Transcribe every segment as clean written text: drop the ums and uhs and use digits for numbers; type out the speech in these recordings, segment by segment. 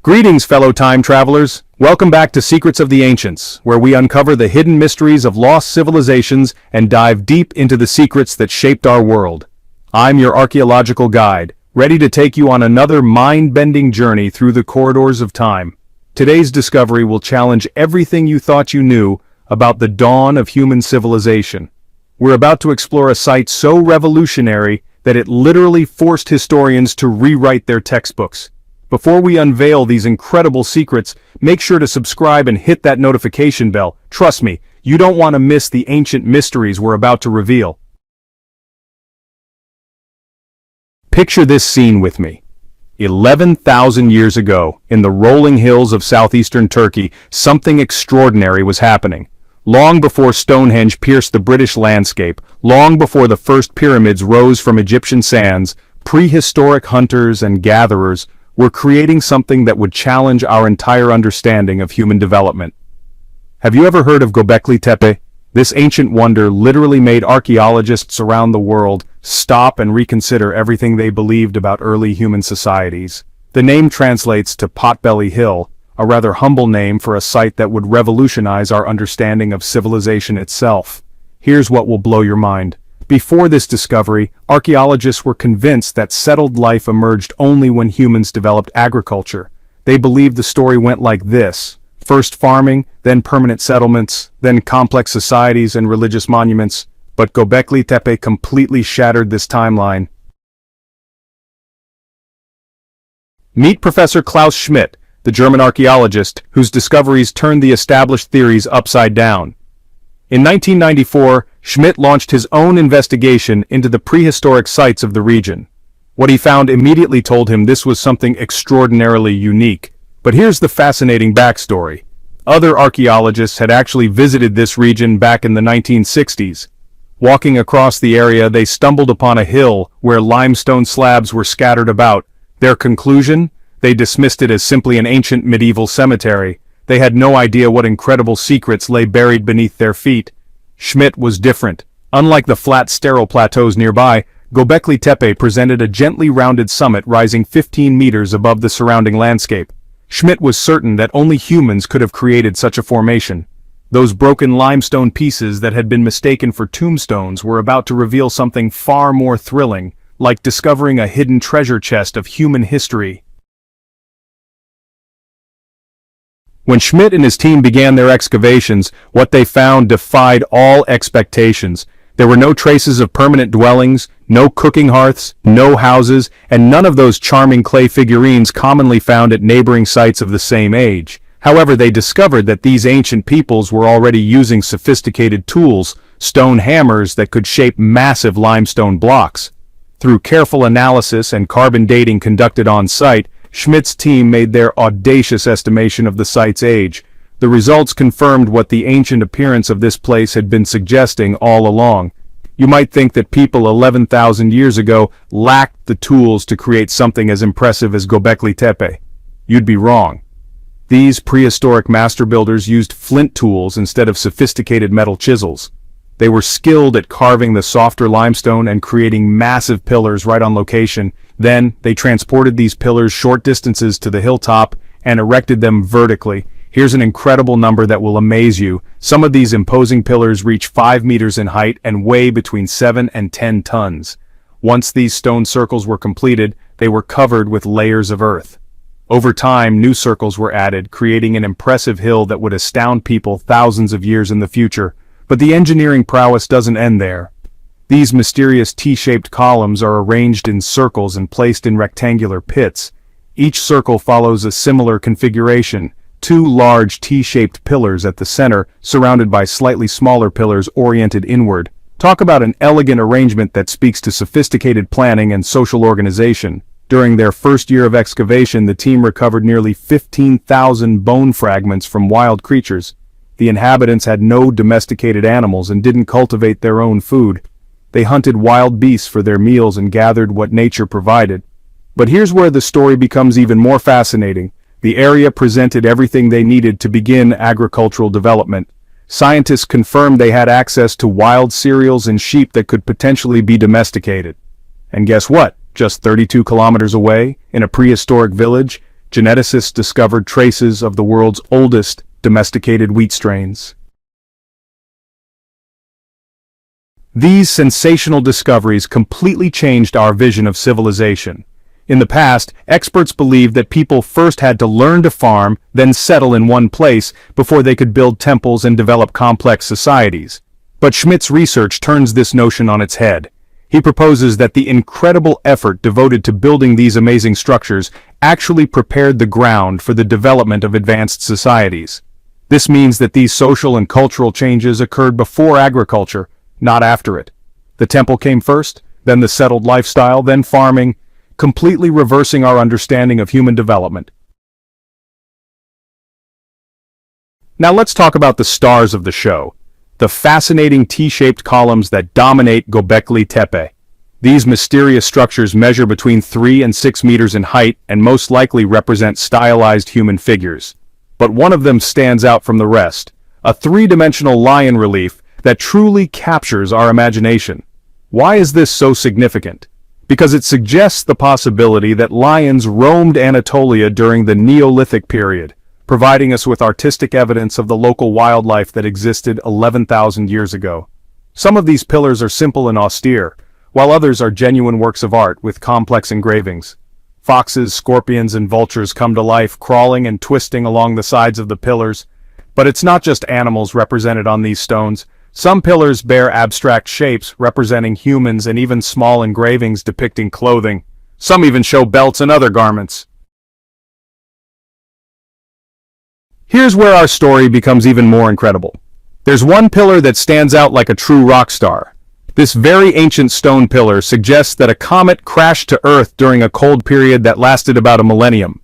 Greetings, fellow time travelers. Welcome back to Secrets of the Ancients, where we uncover the hidden mysteries of lost civilizations and dive deep into the secrets that shaped our world. I'm your archaeological guide, ready to take you on another mind-bending journey through the corridors of time. Today's discovery will challenge everything you thought you knew about the dawn of human civilization. We're about to explore a site so revolutionary that it literally forced historians to rewrite their textbooks. Before we unveil these incredible secrets, make sure to subscribe and hit that notification bell. Trust me, you don't want to miss the ancient mysteries we're about to reveal. Picture this scene with me. 11,000 years ago, in the rolling hills of southeastern Turkey, something extraordinary was happening. Long before Stonehenge pierced the British landscape, long before the first pyramids rose from Egyptian sands, prehistoric hunters and gatherers were creating something that would challenge our entire understanding of human development. Have you ever heard of Gobekli Tepe? This ancient wonder literally made archaeologists around the world stop and reconsider everything they believed about early human societies. The name translates to Potbelly Hill, a rather humble name for a site that would revolutionize our understanding of civilization itself. Here's what will blow your mind. Before this discovery, archaeologists were convinced that settled life emerged only when humans developed agriculture. They believed the story went like this: first farming, then permanent settlements, then complex societies and religious monuments. But Gobekli Tepe completely shattered this timeline. Meet Professor Klaus Schmidt, the German archaeologist whose discoveries turned the established theories upside down. In 1994, Schmidt launched his own investigation into the prehistoric sites of the region. What he found immediately told him this was something extraordinarily unique. But here's the fascinating backstory. Other archaeologists had actually visited this region back in the 1960s. Walking across the area, they stumbled upon a hill where limestone slabs were scattered about. Their conclusion? They dismissed it as simply an ancient medieval cemetery. They had no idea what incredible secrets lay buried beneath their feet. Schmidt was different. Unlike the flat, sterile plateaus nearby, Gobekli Tepe presented a gently rounded summit rising 15 meters above the surrounding landscape. Schmidt was certain that only humans could have created such a formation. Those broken limestone pieces that had been mistaken for tombstones were about to reveal something far more thrilling, like discovering a hidden treasure chest of human history. When Schmidt and his team began their excavations, what they found defied all expectations. There were no traces of permanent dwellings, no cooking hearths, no houses, and none of those charming clay figurines commonly found at neighboring sites of the same age. However, they discovered that these ancient peoples were already using sophisticated tools, stone hammers that could shape massive limestone blocks. Through careful analysis and carbon dating conducted on site, Schmidt's team made their audacious estimation of the site's age. The results confirmed what the ancient appearance of this place had been suggesting all along. You might think that people 11,000 years ago lacked the tools to create something as impressive as Gobekli Tepe. You'd be wrong. These prehistoric master builders used flint tools instead of sophisticated metal chisels. They were skilled at carving the softer limestone and creating massive pillars right on location. Then, they transported these pillars short distances to the hilltop and erected them vertically. Here's an incredible number that will amaze you. Some of these imposing pillars reach 5 meters in height and weigh between 7 and 10 tons. Once these stone circles were completed, they were covered with layers of earth. Over time, new circles were added, creating an impressive hill that would astound people thousands of years in the future. But the engineering prowess doesn't end there. These mysterious T-shaped columns are arranged in circles and placed in rectangular pits. Each circle follows a similar configuration: two large T-shaped pillars at the center, surrounded by slightly smaller pillars oriented inward. Talk about an elegant arrangement that speaks to sophisticated planning and social organization. During their first year of excavation, the team recovered nearly 15,000 bone fragments from wild creatures. The inhabitants had no domesticated animals and didn't cultivate their own food. They hunted wild beasts for their meals and gathered what nature provided. But here's where the story becomes even more fascinating. The area presented everything they needed to begin agricultural development. Scientists confirmed they had access to wild cereals and sheep that could potentially be domesticated. And guess what? Just 32 kilometers away, in a prehistoric village, geneticists discovered traces of the world's oldest domesticated wheat strains. These sensational discoveries completely changed our vision of civilization. In the past, experts believed that people first had to learn to farm, then settle in one place before they could build temples and develop complex societies. But Schmidt's research turns this notion on its head. He proposes that the incredible effort devoted to building these amazing structures actually prepared the ground for the development of advanced societies. This means that these social and cultural changes occurred before agriculture, not after it. The temple came first, then the settled lifestyle, then farming, completely reversing our understanding of human development. Now let's talk about the stars of the show, the fascinating T-shaped columns that dominate Gobekli Tepe. These mysterious structures measure between 3 and 6 meters in height and most likely represent stylized human figures. But one of them stands out from the rest, a three-dimensional lion relief that truly captures our imagination. Why is this so significant? Because it suggests the possibility that lions roamed Anatolia during the Neolithic period, providing us with artistic evidence of the local wildlife that existed 11,000 years ago. Some of these pillars are simple and austere, while others are genuine works of art with complex engravings. Foxes, scorpions, and vultures come to life, crawling and twisting along the sides of the pillars. But it's not just animals represented on these stones. Some pillars bear abstract shapes representing humans and even small engravings depicting clothing. Some even show belts and other garments. Here's where our story becomes even more incredible. There's one pillar that stands out like a true rock star. This very ancient stone pillar suggests that a comet crashed to Earth during a cold period that lasted about a millennium.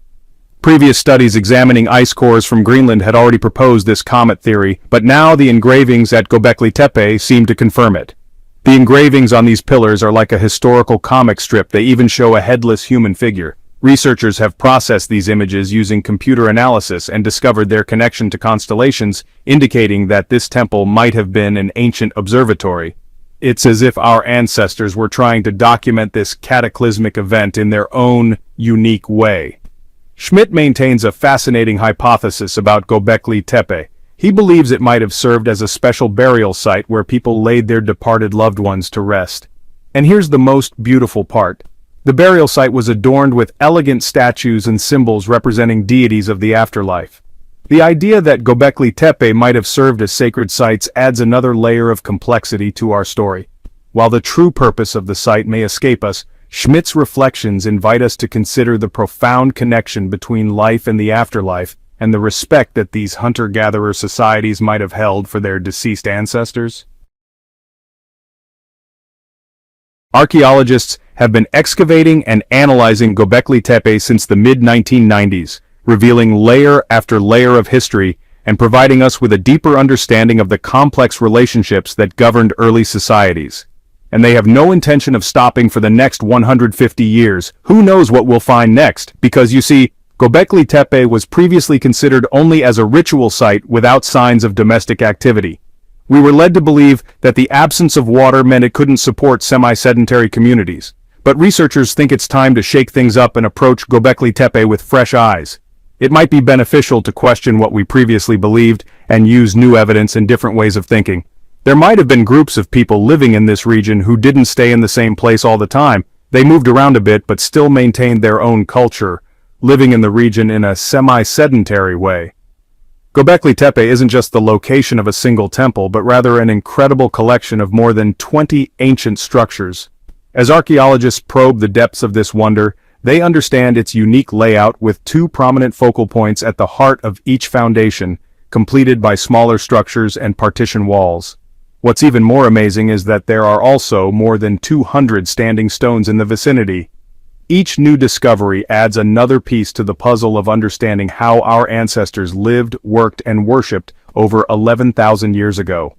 Previous studies examining ice cores from Greenland had already proposed this comet theory, but now the engravings at Gobekli Tepe seem to confirm it. The engravings on these pillars are like a historical comic strip. They even show a headless human figure. Researchers have processed these images using computer analysis and discovered their connection to constellations, indicating that this temple might have been an ancient observatory. It's as if our ancestors were trying to document this cataclysmic event in their own unique way. Schmidt maintains a fascinating hypothesis about Gobekli Tepe. He believes it might have served as a special burial site where people laid their departed loved ones to rest. And here's the most beautiful part. The burial site was adorned with elegant statues and symbols representing deities of the afterlife. The idea that Gobekli Tepe might have served as sacred sites adds another layer of complexity to our story. While the true purpose of the site may escape us, Schmidt's reflections invite us to consider the profound connection between life and the afterlife, and the respect that these hunter-gatherer societies might have held for their deceased ancestors. Archaeologists have been excavating and analyzing Gobekli Tepe since the mid-1990s, revealing layer after layer of history and providing us with a deeper understanding of the complex relationships that governed early societies. And they have no intention of stopping for the next 150 years. Who knows what we'll find next? Because you see, Gobekli Tepe was previously considered only as a ritual site without signs of domestic activity. We were led to believe that the absence of water meant it couldn't support semi-sedentary communities. But researchers think it's time to shake things up and approach Gobekli Tepe with fresh eyes. It might be beneficial to question what we previously believed and use new evidence and different ways of thinking. There might have been groups of people living in this region who didn't stay in the same place all the time. They moved around a bit but still maintained their own culture, living in the region in a semi-sedentary way. Gobekli Tepe isn't just the location of a single temple, but rather an incredible collection of more than 20 ancient structures. As archaeologists probe the depths of this wonder, they understand its unique layout with two prominent focal points at the heart of each foundation, completed by smaller structures and partition walls. What's even more amazing is that there are also more than 200 standing stones in the vicinity. Each new discovery adds another piece to the puzzle of understanding how our ancestors lived, worked, and worshipped over 11,000 years ago.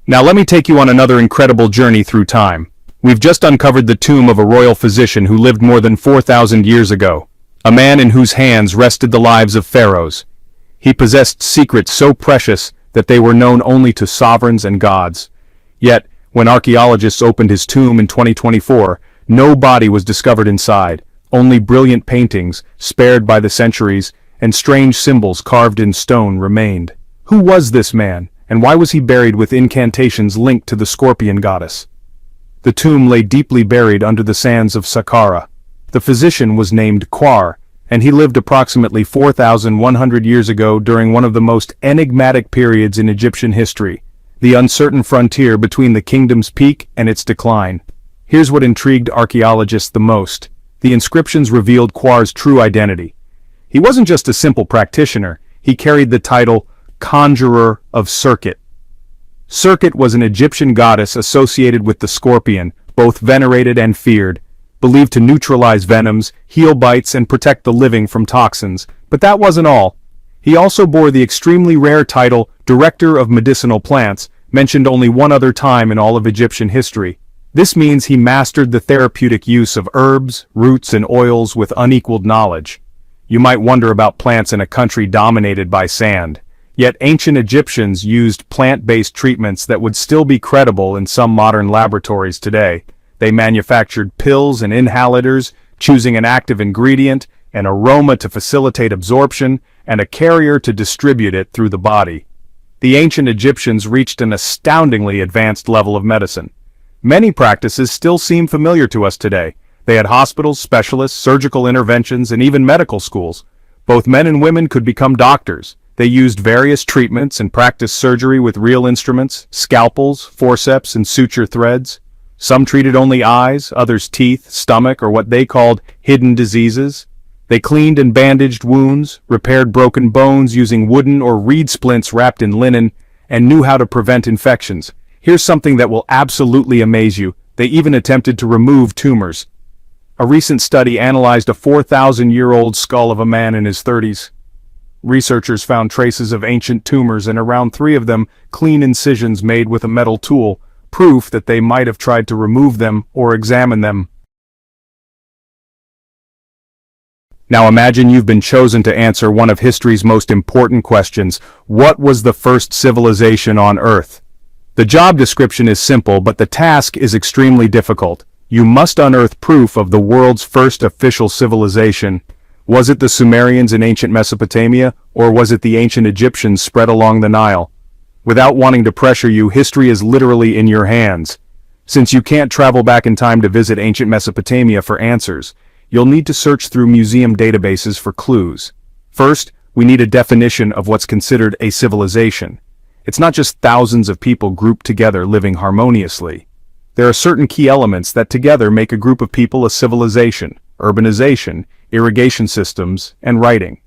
Now let me take you on another incredible journey through time. We've just uncovered the tomb of a royal physician who lived more than 4,000 years ago, a man in whose hands rested the lives of pharaohs. He possessed secrets so precious that they were known only to sovereigns and gods. Yet, when archaeologists opened his tomb in 2024, no body was discovered inside. Only brilliant paintings, spared by the centuries, and strange symbols carved in stone remained. Who was this man, and why was he buried with incantations linked to the scorpion goddess? The tomb lay deeply buried under the sands of Saqqara. The physician was named Quar, and he lived approximately 4,100 years ago during one of the most enigmatic periods in Egyptian history, the uncertain frontier between the kingdom's peak and its decline. Here's what intrigued archaeologists the most. The inscriptions revealed Quar's true identity. He wasn't just a simple practitioner, he carried the title Conjurer of Serket. Serket was an Egyptian goddess associated with the scorpion, both venerated and feared, believed to neutralize venoms, heal bites, and protect the living from toxins. But that wasn't all. He also bore the extremely rare title Director of Medicinal Plants, mentioned only one other time in all of Egyptian history. This means he mastered the therapeutic use of herbs, roots, and oils with unequaled knowledge. You might wonder about plants in a country dominated by sand. Yet ancient Egyptians used plant-based treatments that would still be credible in some modern laboratories today. They manufactured pills and inhalators, choosing an active ingredient, an aroma to facilitate absorption, and a carrier to distribute it through the body. The ancient Egyptians reached an astoundingly advanced level of medicine. Many practices still seem familiar to us today. They had hospitals, specialists, surgical interventions, and even medical schools. Both men and women could become doctors. They used various treatments and practiced surgery with real instruments, scalpels, forceps, and suture threads. Some treated only eyes, others teeth, stomach, or what they called hidden diseases. They cleaned and bandaged wounds, repaired broken bones using wooden or reed splints wrapped in linen, and knew how to prevent infections. Here's something that will absolutely amaze you. They even attempted to remove tumors. A recent study analyzed a 4,000-year-old skull of a man in his 30s. Researchers found traces of ancient tumors and around 3 of them clean incisions made with a metal tool, proof that they might have tried to remove them or examine them. Now imagine you've been chosen to answer one of history's most important questions. What was the first civilization on Earth? The job description is simple, but the task is extremely difficult. You must unearth proof of the world's first official civilization. Was it the Sumerians in ancient Mesopotamia, or was it the ancient Egyptians spread along the Nile? Without wanting to pressure you, history is literally in your hands. Since you can't travel back in time to visit ancient Mesopotamia for answers, you'll need to search through museum databases for clues. First, we need a definition of what's considered a civilization. It's not just thousands of people grouped together living harmoniously. There are certain key elements that together make a group of people a civilization: urbanization, irrigation systems, and writing.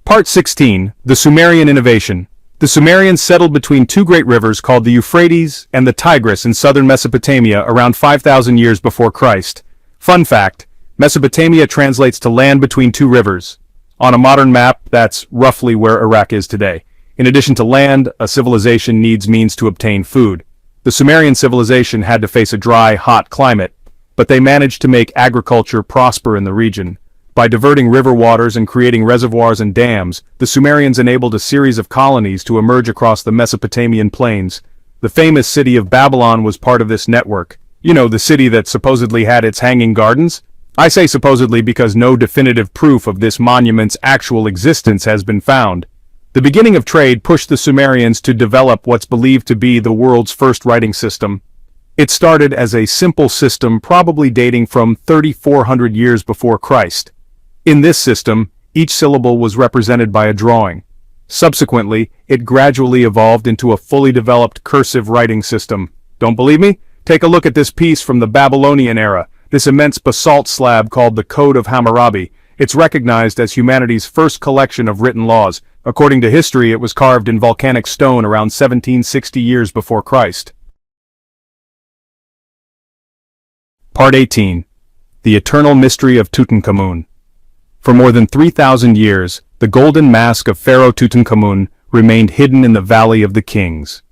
Part 16. The Sumerian Innovation. The Sumerians settled between 2 great rivers called the Euphrates and the Tigris in southern Mesopotamia around 5,000 years before Christ. Fun fact, Mesopotamia translates to land between 2 rivers. On a modern map, that's roughly where Iraq is today. In addition to land, a civilization needs means to obtain food. The Sumerian civilization had to face a dry, hot climate, but they managed to make agriculture prosper in the region. By diverting river waters and creating reservoirs and dams, the Sumerians enabled a series of colonies to emerge across the Mesopotamian plains. The famous city of Babylon was part of this network. You know, the city that supposedly had its hanging gardens? I say supposedly because no definitive proof of this monument's actual existence has been found. The beginning of trade pushed the Sumerians to develop what's believed to be the world's first writing system. It started as a simple system probably dating from 3,400 years before Christ. In this system, each syllable was represented by a drawing. Subsequently, it gradually evolved into a fully developed cursive writing system. Don't believe me? Take a look at this piece from the Babylonian era, this immense basalt slab called the Code of Hammurabi. It's recognized as humanity's first collection of written laws. According to history, it was carved in volcanic stone around 1760 years before Christ. Part 18. The Eternal Mystery of Tutankhamun. For more than 3,000 years, the golden mask of Pharaoh Tutankhamun remained hidden in the Valley of the Kings.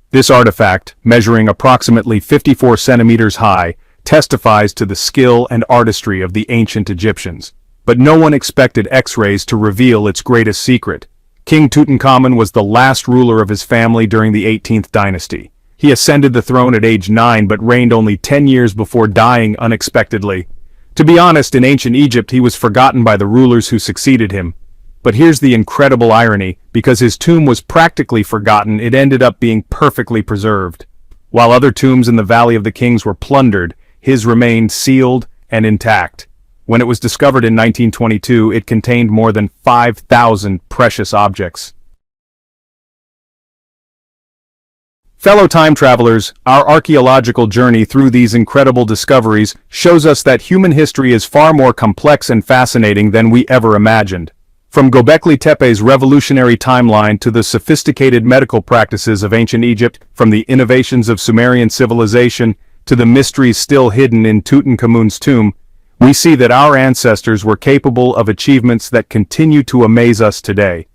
This artifact, measuring approximately 54 centimeters high, testifies to the skill and artistry of the ancient Egyptians. But no one expected X-rays to reveal its greatest secret. King Tutankhamun was the last ruler of his family during the 18th dynasty. He ascended the throne at age 9 but reigned only 10 years before dying unexpectedly. To be honest, in ancient Egypt he was forgotten by the rulers who succeeded him. But here's the incredible irony: because his tomb was practically forgotten, it ended up being perfectly preserved. While other tombs in the Valley of the Kings were plundered, his remained sealed and intact. When it was discovered in 1922, it contained more than 5,000 precious objects. Fellow time travelers, our archaeological journey through these incredible discoveries shows us that human history is far more complex and fascinating than we ever imagined. From Gobekli Tepe's revolutionary timeline to the sophisticated medical practices of ancient Egypt, from the innovations of Sumerian civilization to the mysteries still hidden in Tutankhamun's tomb, we see that our ancestors were capable of achievements that continue to amaze us today.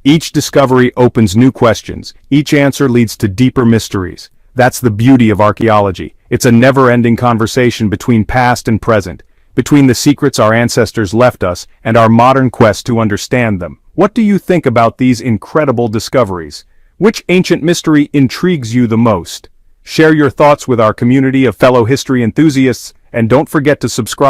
Each discovery opens new questions. Each answer leads to deeper mysteries. That's the beauty of archaeology. It's a never-ending conversation between past and present, between the secrets our ancestors left us and our modern quest to understand them. What do you think about these incredible discoveries? Which ancient mystery intrigues you the most? Share your thoughts with our community of fellow history enthusiasts, and don't forget to subscribe.